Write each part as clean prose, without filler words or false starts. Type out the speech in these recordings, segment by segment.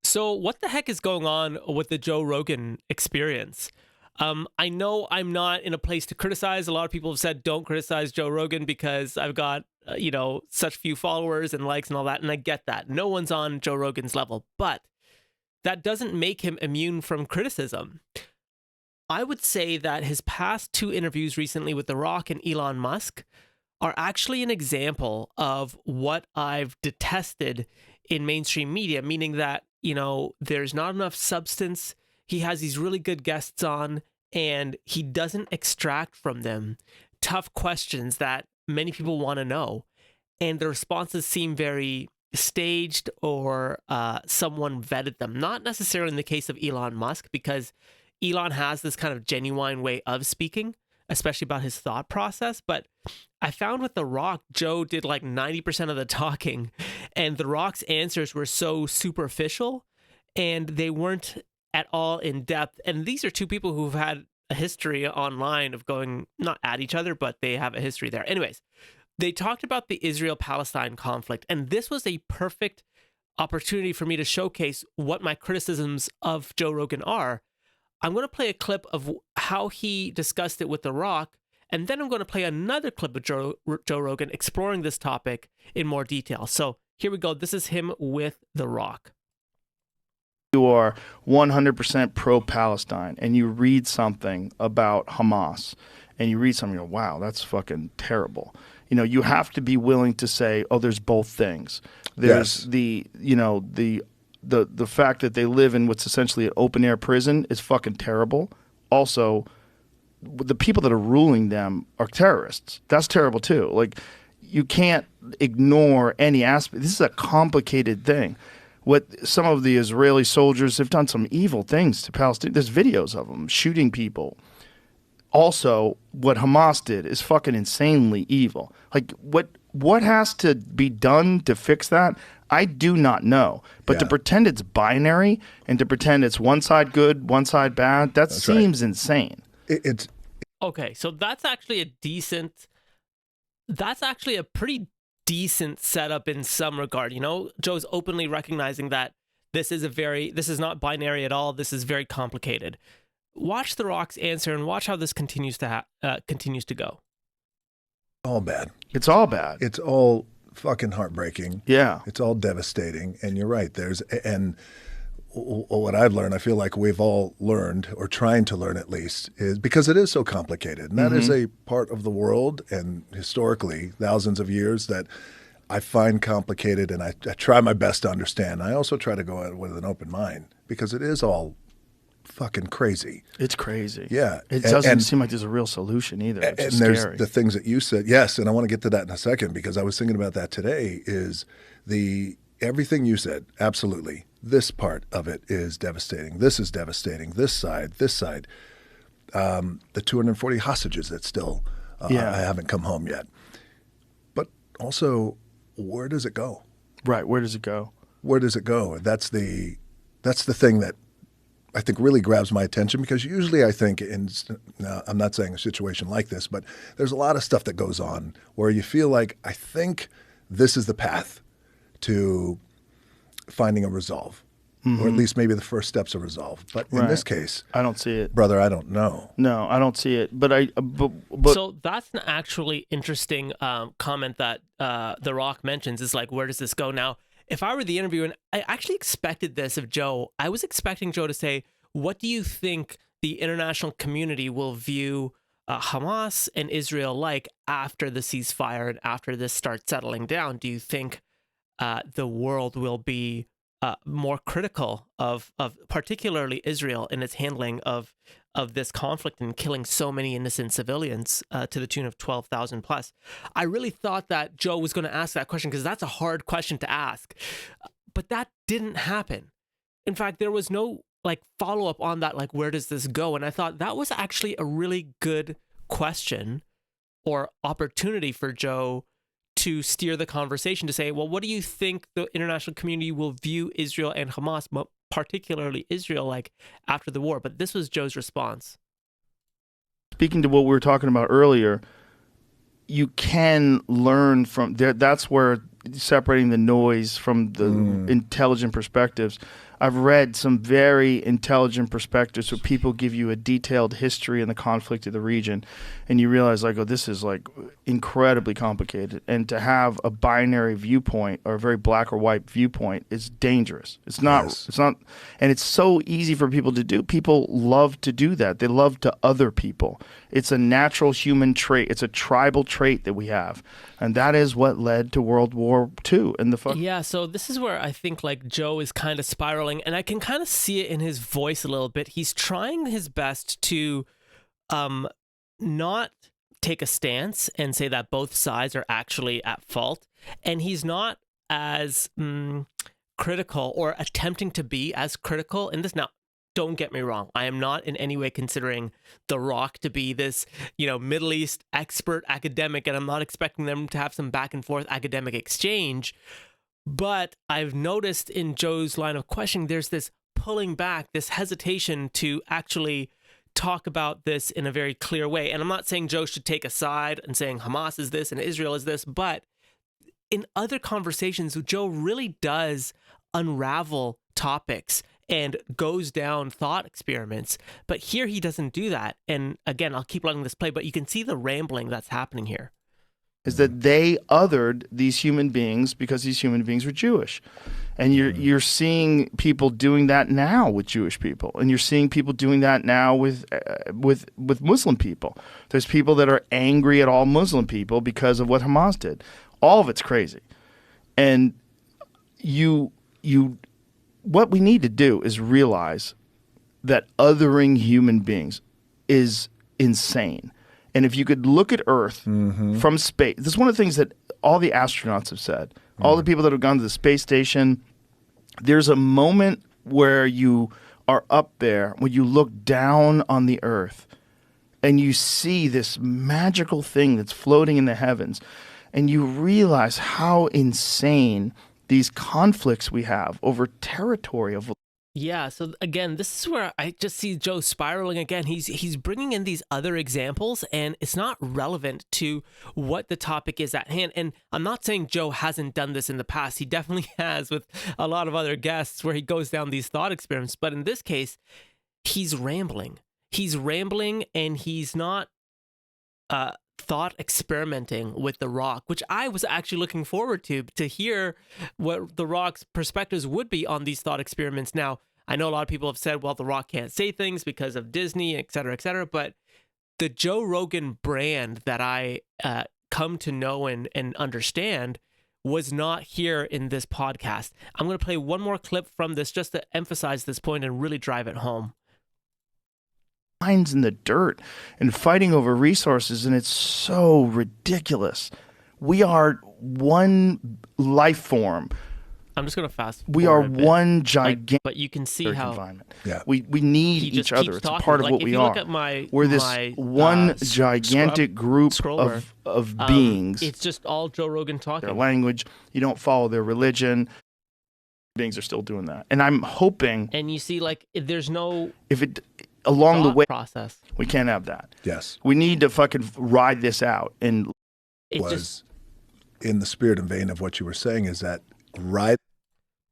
So, what the heck is going on with the Joe Rogan Experience? I know I'm not in a place to criticize. A lot of people have said don't criticize Joe Rogan because I've got, such few followers and likes and all that. And I get that. No one's on Joe Rogan's level, but that doesn't make him immune from criticism. I would say that his past two interviews recently with The Rock and Elon Musk are actually an example of what I've detested in mainstream media, meaning that, there's not enough substance. He has these really good guests on, and he doesn't extract from them tough questions that many people want to know. And the responses seem very staged or someone vetted them. Not necessarily in the case of Elon Musk, because Elon has this kind of genuine way of speaking, especially about his thought process. But I found with The Rock, Joe did like 90% of the talking, and The Rock's answers were so superficial and they weren't at all in depth. And these are two people who've had a history online of going not at each other, but they have a history there. Anyways, they talked about the Israel-Palestine conflict, and this was a perfect opportunity for me to showcase what my criticisms of Joe Rogan are. I'm going to play a clip of how he discussed it with The Rock, and then I'm going to play another clip of Joe Rogan exploring this topic in more detail. So here we go. This is him with The Rock. You are 100% pro-Palestine, and you read something about Hamas, and you read something, you go, wow, that's fucking terrible. You have to be willing to say, oh, there's both things. There's the fact that they live in what's essentially an open-air prison is fucking terrible. Also, the people that are ruling them are terrorists. That's terrible too. Like, you can't ignore any aspect. This is a complicated thing. What some of the Israeli soldiers have done, some evil things to Palestine. There's videos of them shooting people. Also, what Hamas did is fucking insanely evil. Like, what has to be done to fix that? I do not know. But to pretend it's binary and to pretend it's one side good, one side bad, that seems insane. It's okay. So that's actually a pretty decent setup in some regard. Joe's openly recognizing that this is not binary at all. This is very complicated. Watch The Rock's answer and watch how this continues to go. all bad. It's all bad. It's all fucking heartbreaking. Yeah. It's all devastating. And you're right. And what I've learned, I feel like we've all learned, or trying to learn at least, is because it is so complicated. And that is a part of the world, and historically, thousands of years, that I find complicated, and I try my best to understand. I also try to go at it with an open mind, because it is all fucking crazy. It's crazy. Yeah. It doesn't seem like there's a real solution either. And there's the things that you said. Yes, and I want to get to that in a second, because I was thinking about that today, is everything you said, absolutely. This part of it is devastating. This is devastating. This side. The 240 hostages that still I haven't come home yet. But also, where does it go? Right. Where does it go? Where does it go? That's the thing that I think really grabs my attention, because usually I think now I'm not saying a situation like this, but there's a lot of stuff that goes on where you feel like, I think this is the path to finding a resolve, or at least maybe the first steps of resolve. But in this case, I don't see it, brother. I don't know. No, I don't see it. But so that's an actually interesting comment that The Rock mentions, is like, where does this go now? If I were the interviewer, and I actually expected this of Joe, I was expecting Joe to say, what do you think the international community will view Hamas and Israel like after the ceasefire and after this starts settling down? Do you think the world will be more critical of particularly Israel in its handling of this conflict and killing so many innocent civilians to the tune of 12,000 plus? I really thought that Joe was going to ask that question, because that's a hard question to ask. But that didn't happen. In fact, there was no follow-up on that, where does this go? And I thought that was actually a really good question or opportunity for Joe to steer the conversation, to say, well, what do you think the international community will view Israel and Hamas, particularly Israel, like after the war? But this was Joe's response. Speaking to what we were talking about earlier, you can learn from there. That's where separating the noise from the intelligent perspectives. I've read some very intelligent perspectives where people give you a detailed history and the conflict of the region, and you realize, like, oh, this is like incredibly complicated. And to have a binary viewpoint or a very black or white viewpoint is dangerous. It's not. Yes. It's not, and it's so easy for people to do. People love to do that. They love to other people. It's a natural human trait. It's a tribal trait that we have, and that is what led to World War II. And the Yeah, so this is where I think like Joe is kind of spiraling, and I can kind of see it in his voice a little bit. He's trying his best to not take a stance and say that both sides are actually at fault, and he's not as critical or attempting to be as critical in this. Now, don't get me wrong. I am not in any way considering The Rock to be this, Middle East expert academic, and I'm not expecting them to have some back and forth academic exchange. But I've noticed in Joe's line of questioning, there's this pulling back, this hesitation to actually talk about this in a very clear way. And I'm not saying Joe should take a side and saying Hamas is this and Israel is this, but in other conversations, Joe really does unravel topics and goes down thought experiments. But here he doesn't do that. And again, I'll keep letting this play, but you can see the rambling that's happening here. Is that they othered these human beings because these human beings were Jewish. And you're seeing people doing that now with Jewish people, and you're seeing people doing that now with Muslim people. There's people that are angry at all Muslim people because of what Hamas did. All of it's crazy. And what we need to do is realize that othering human beings is insane. And if you could look at Earth from space, this is one of the things that all the astronauts have said, all the people that have gone to the space station, there's a moment where you are up there, when you look down on the Earth and you see this magical thing that's floating in the heavens, and you realize how insane these conflicts we have over territory of. Yeah, so again, this is where I just see Joe spiraling again. He's bringing in these other examples, and it's not relevant to what the topic is at hand. And I'm not saying Joe hasn't done this in the past. He definitely has with a lot of other guests where he goes down these thought experiments. But in this case, he's rambling. He's rambling, and he's not thought experimenting with The Rock, which I was actually looking forward to hear what The Rock's perspectives would be on these thought experiments. Now, I know a lot of people have said, well, The Rock can't say things because of Disney, et cetera, but the Joe Rogan brand that I come to know and understand was not here in this podcast. I'm going to play one more clip from this just to emphasize this point and really drive it home. Minds in the dirt and fighting over resources, and it's so ridiculous. We are one life form. I'm just going to fast forward. We are one gigantic. But you can see how environment. Yeah. We need each other. It's a part of what we are. We're this one gigantic group of beings. It's just all Joe Rogan talking. Their language. You don't follow their religion. Beings are still doing that, and I'm hoping. And you see, like, there's no. If it. Along the way, process. We can't have that. Yes. We need to fucking ride this out. And it was in the spirit and vein of what you were saying, is that right?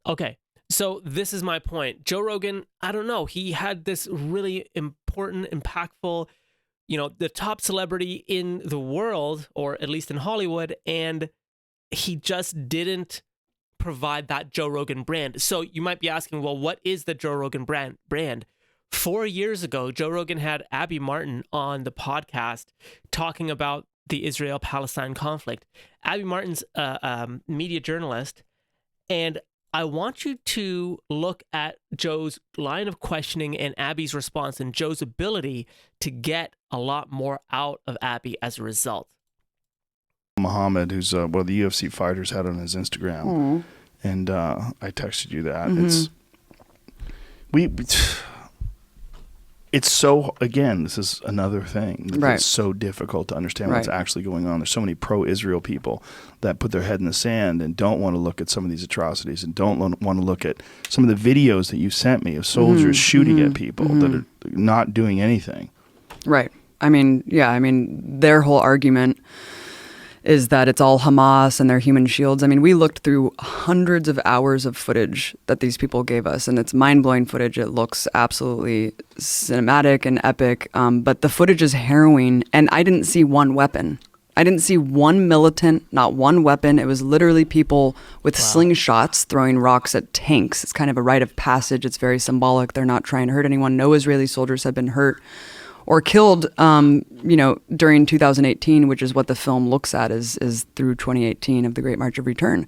Okay. So this is my point. Joe Rogan, I don't know. He had this really important, impactful, the top celebrity in the world, or at least in Hollywood, and he just didn't provide that Joe Rogan brand. So you might be asking, well, what is the Joe Rogan brand? 4 years ago, Joe Rogan had Abby Martin on the podcast talking about the Israel-Palestine conflict. Abby Martin's a media journalist, and I want you to look at Joe's line of questioning and Abby's response and Joe's ability to get a lot more out of Abby as a result. Muhammad, who's one of the UFC fighters, had on his Instagram, and I texted you that. It's so, again, this is another thing. It's so difficult to understand what's actually going on. There's so many pro-Israel people that put their head in the sand and don't want to look at some of these atrocities and don't want to look at some of the videos that you sent me of soldiers shooting at people that are not doing anything. Right. I mean, their whole argument is that it's all Hamas and their human shields. I mean, we looked through hundreds of hours of footage that these people gave us, and it's mind-blowing footage. It looks absolutely cinematic and epic, but the footage is harrowing, and I didn't see one weapon. I didn't see one militant, not one weapon. It was literally people with slingshots throwing rocks at tanks. It's kind of a rite of passage. It's very symbolic. They're not trying to hurt anyone. No Israeli soldiers have been hurt or killed, during 2018, which is what the film looks at, is through 2018 of the Great March of Return.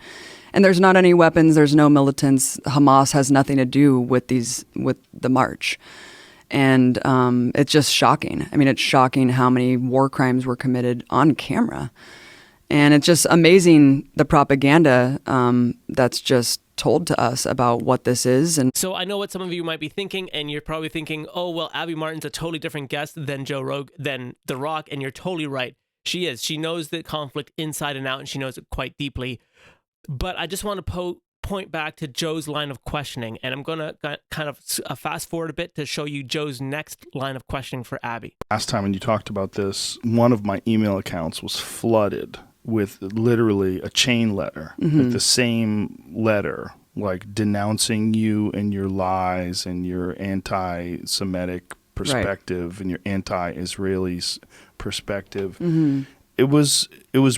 And there's not any weapons. There's no militants. Hamas has nothing to do with the march. And it's just shocking. I mean, it's shocking how many war crimes were committed on camera. And it's just amazing the propaganda that's just told to us about what this is. And so I know what some of you might be thinking, and you're probably thinking, oh, well, Abby Martin's a totally different guest than than The Rock, and you're totally right. She is. She knows the conflict inside and out, and she knows it quite deeply. But I just want to point back to Joe's line of questioning, and I'm going to kind of fast forward a bit to show you Joe's next line of questioning for Abby. Last time when you talked about this, one of my email accounts was flooded with literally a chain letter, like the same letter, like denouncing you and your lies and your anti-Semitic perspective and your anti-Israeli perspective. It was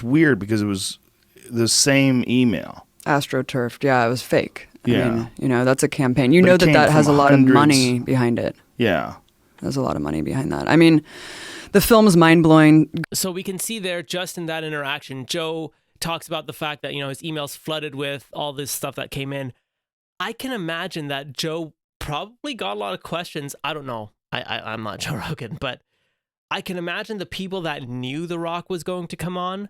weird because it was the same email. AstroTurfed, yeah, it was fake. Yeah. I mean, that's a campaign. You But know it came that has a from lot hundreds. of money behind it. Yeah. There's a lot of money behind that. I mean, the film's mind-blowing. So we can see there, just in that interaction, Joe talks about the fact that, his email's flooded with all this stuff that came in. I can imagine that Joe probably got a lot of questions. I don't know. I'm not Joe Rogan, but I can imagine the people that knew The Rock was going to come on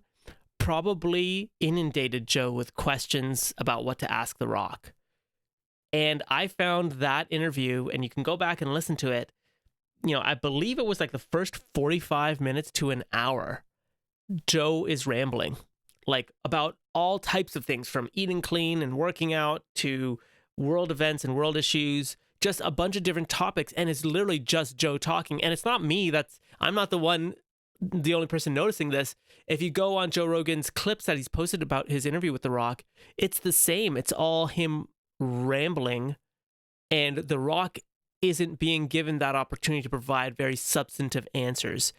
probably inundated Joe with questions about what to ask The Rock. And I found that interview, and you can go back and listen to it, I believe it was like the first 45 minutes to an hour, Joe is rambling, like about all types of things, from eating clean and working out to world events and world issues, just a bunch of different topics. And it's literally just Joe talking. And it's not me. I'm not the only person noticing this. If you go on Joe Rogan's clips that he's posted about his interview with The Rock, it's the same. It's all him rambling, and The Rock isn't being given that opportunity to provide very substantive answers.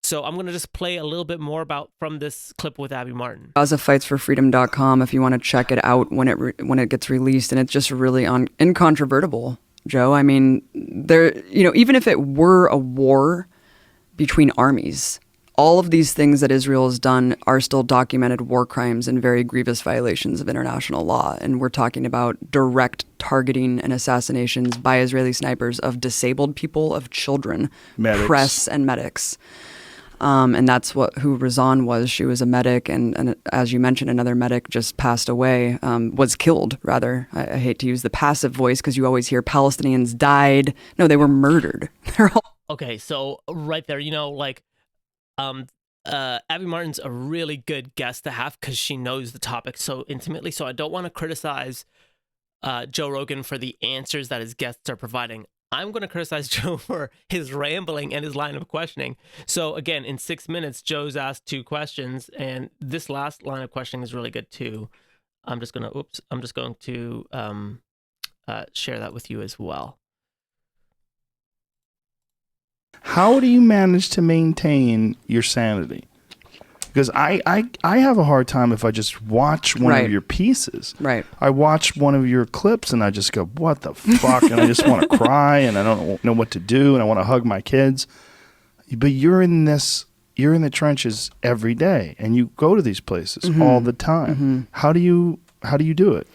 So I'm going to just play a little bit more from this clip with Abby Martin. GazaFightsForFreedom.com if you want to check it out when it gets released, and it's just really incontrovertible, Joe. I mean, even if it were a war between armies, all of these things that Israel has done are still documented war crimes and very grievous violations of international law. And we're talking about direct targeting and assassinations by Israeli snipers of disabled people, of children, Medics. press, and medics. And that's who Razan was. She was a medic, and as you mentioned, another medic just passed away, was killed, rather. I hate to use the passive voice because you always hear Palestinians died. No, they were murdered. They're all... Okay, so right there, Abby Martin's a really good guest to have because she knows the topic so intimately. So I don't want to criticize Joe Rogan for the answers that his guests are providing. I'm going to criticize Joe for his rambling and his line of questioning. So again, in 6 minutes, Joe's asked 2 questions, and this last line of questioning is really good too. I'm just going to share that with you as well. How do you manage to maintain your sanity? Because I have a hard time if I just watch one of your pieces. Right. I watch one of your clips and I just go, what the fuck? And I just want to cry and I don't know what to do and I want to hug my kids. But you're in the trenches every day and you go to these places all the time. How do you do it?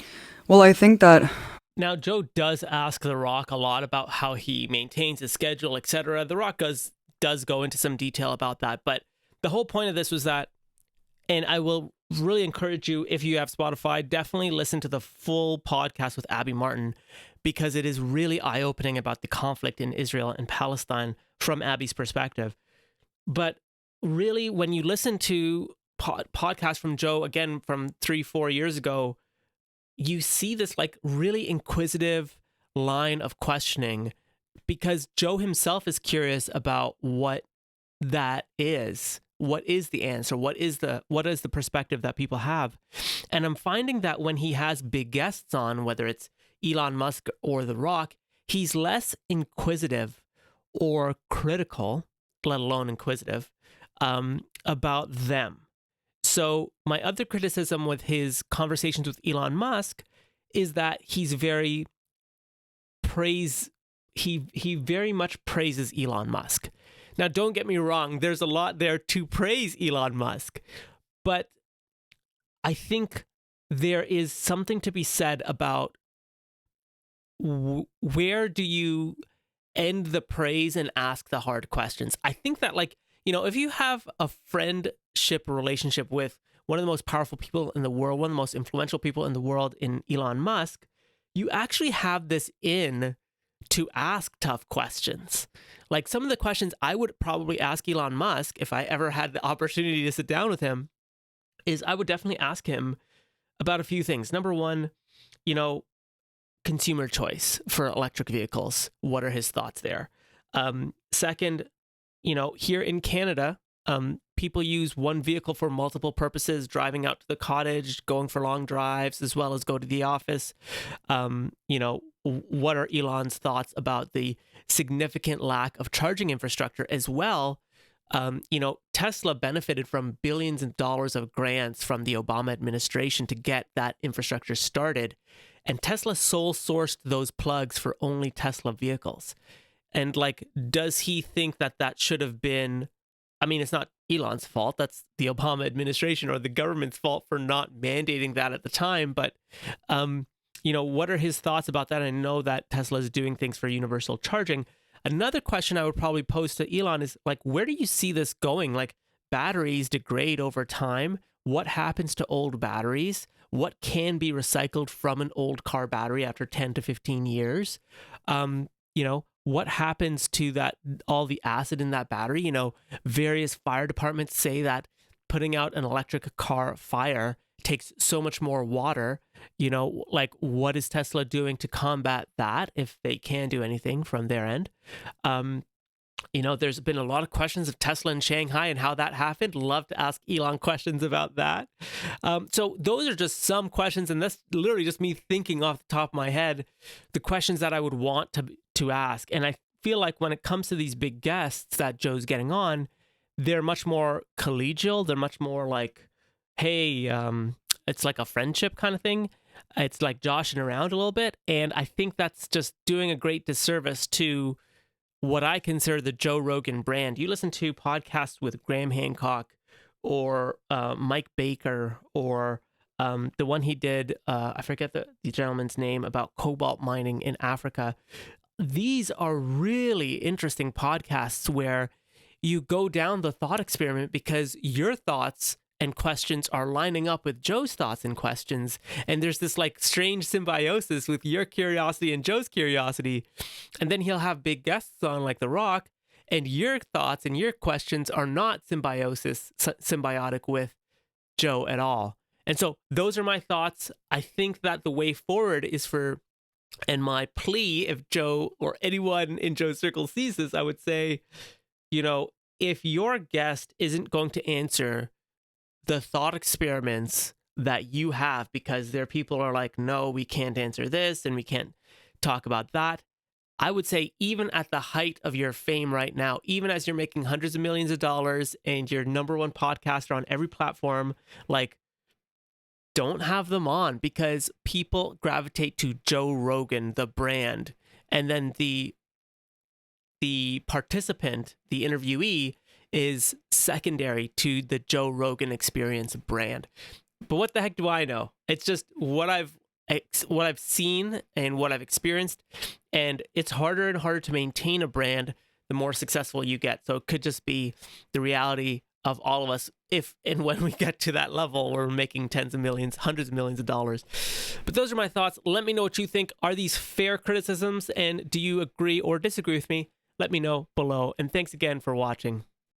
Well, I think that... Now, Joe does ask The Rock a lot about how he maintains his schedule, etc. The Rock does go into some detail about that, but the whole point of this was that, and I will really encourage you, if you have Spotify, definitely listen to the full podcast with Abby Martin, because it is really eye-opening about the conflict in Israel and Palestine from Abby's perspective. But really, when you listen to podcasts from Joe, again, from 3-4 years ago, you see this like really inquisitive line of questioning, because Joe himself is curious about what that is, what is the answer? What is the perspective that people have? And I'm finding that when he has big guests on, whether it's Elon Musk or The Rock, he's less inquisitive or critical, let alone inquisitive, about them. So my other criticism with his conversations with Elon Musk is that he's very he very much praises Elon Musk. Now, don't get me wrong, there's a lot there to praise Elon Musk, but I think there is something to be said about where do you end the praise and ask the hard questions. I think that, like, you know, if you have a friendship relationship with one of the most powerful people in the world, one of the most influential people in the world in Elon Musk, you actually have this in to ask tough questions. Like some of the questions I would probably ask Elon Musk if I ever had the opportunity to sit down with him is I would definitely ask him about a few things. Number one, you know, consumer choice for electric vehicles. What are his thoughts there? Second, you know, here in Canada, people use one vehicle for multiple purposes, driving out to the cottage, going for long drives, as well as go to the office. You know, what are Elon's thoughts about the significant lack of charging infrastructure as well? You know, Tesla benefited from billions of dollars of grants from the Obama administration to get that infrastructure started. And Tesla sole sourced those plugs for only Tesla vehicles. And like, does he think that that should have been, I mean, it's not Elon's fault. That's the Obama administration or the government's fault for not mandating that at the time. But, you know, what are his thoughts about that? I know that Tesla is doing things for universal charging. Another question I would probably pose to Elon is like, where do you see this going? Like, batteries degrade over time. What happens to old batteries? What can be recycled from an old car battery after 10 to 15 years? You know, what happens to that, all the acid in that battery? You know, various fire departments say that putting out an electric car fire takes so much more water. You know, like, what is Tesla doing to combat that if they can do anything from their end? You know, there's been a lot of questions of Tesla in Shanghai and how that happened. Love to ask Elon questions about that. So those are just some questions, and that's literally just me thinking off the top of my head, the questions that I would want to ask. And I feel like when it comes to these big guests that Joe's getting on, they're much more collegial. They're much more like, hey, it's like a friendship kind of thing. It's like joshing around a little bit. And I think that's just doing a great disservice to what I consider the Joe Rogan brand. You listen to podcasts with Graham Hancock or Mike Baker or the one he did, I forget the gentleman's name, about cobalt mining in Africa. These are really interesting podcasts where you go down the thought experiment because your thoughts and questions are lining up with Joe's thoughts and questions. And there's this like strange symbiosis with your curiosity and Joe's curiosity. And then he'll have big guests on like The Rock, and your thoughts and your questions are not symbiotic with Joe at all. And so those are my thoughts. I think that the way forward is for, and my plea, if Joe or anyone in Joe's circle sees this, I would say, you know, if your guest isn't going to answer the thought experiments that you have, because there are people who are like, no, we can't answer this and we can't talk about that. I would say even at the height of your fame right now, even as you're making hundreds of millions of dollars and you're number one podcaster on every platform, like, don't have them on, because people gravitate to Joe Rogan, the brand, and then the participant, the interviewee, is secondary to the Joe Rogan Experience brand. But what the heck do I know? It's just what I've seen and what I've experienced, and it's harder and harder to maintain a brand the more successful you get. So it could just be the reality of all of us if and when we get to that level where we're making tens of millions, hundreds of millions of dollars. But those are my thoughts. Let me know what you think. Are these fair criticisms, and do you agree or disagree with me? Let me know below. And thanks again for watching.